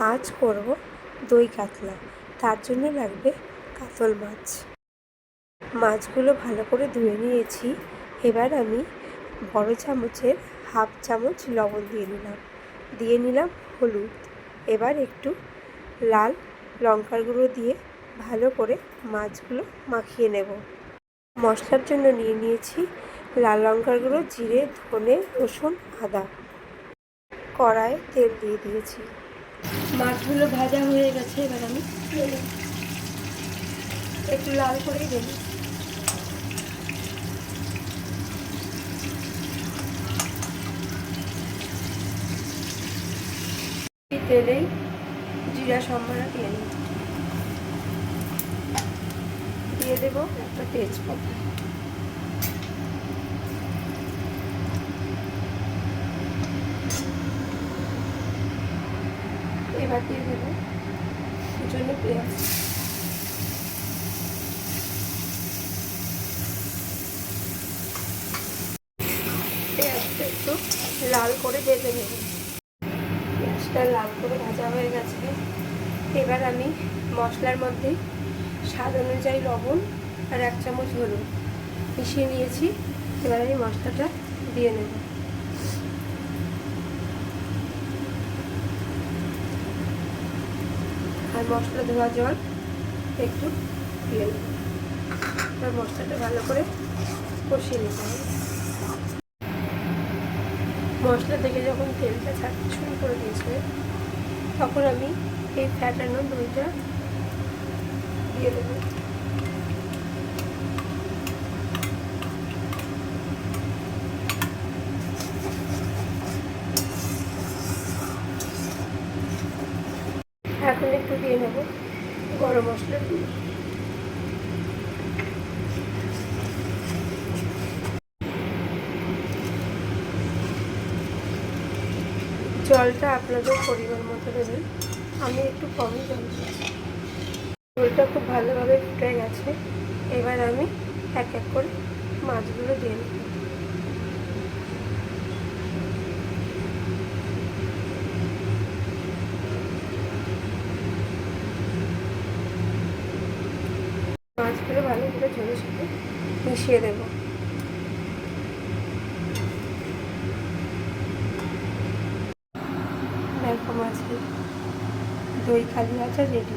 আজ করব দই কাতলা। তার জন্য লাগবে কাতল মাছ। মাছগুলো ভালো করে ধুয়ে নিয়েছি। এবার আমি বড় চামচের হাফ চামচ লবণ দিয়ে নিলাম হলুদ। এবার একটু লাল লঙ্কার গুঁড়ো দিয়ে ভালো করে মাছগুলো মাখিয়ে নেব। মশলার জন্য নিয়েছি লাল লঙ্কার গুঁড়ো, জিরে, ধনে, রসুন, আদা। কড়াইয়ে তেল দিয়ে দিয়েছি। মাছগুলো ভাজা হয়ে গেছে। এবার আমি একটু লাল করেই দেব। তেলেই জিরা সম্বারা দিয়ে দেবো একটা তেজপাতা। এবার দিয়ে দেবো কুচনো পেঁয়াজ। পেঁয়াজটা একটু লাল করে ভেজে নেব। পেঁয়াজটা লাল করে ভাজা হয়ে গেছে। এবার আমি মশলার মধ্যে স্বাদ অনুযায়ী লবণ আর 1 চামচ হলুদ মিশিয়ে নিয়েছি। এবার আমি মশলাটা দিয়ে নেব। আর মশলা ধোয়া জল একটু দিয়ে নেব। এবার মশলাটা ভালো করে কষিয়ে নিতে হবে। মশলা থেকে যখন তেলটা ছাড়তে শুরু করে দিয়েছে, তখন আমি এই ফ্যাটানো দইটা দিয়ে দেবো। এখন একটু দিয়ে নেব গরম মশলা। জলটা আপনাদের পরিমাণ মতো দেবেন। আমি একটু কমই জল দিয়েছি। ঝোলটা খুব ভালোভাবে ফুটে গেছে। এবার আমি এক এক করে মাছগুলো দিয়ে নেব। মাছগুলো ভালো করে ঝোলের সাথে মিশিয়ে দেব। দেখো মাছের দই কাতলা রেডি।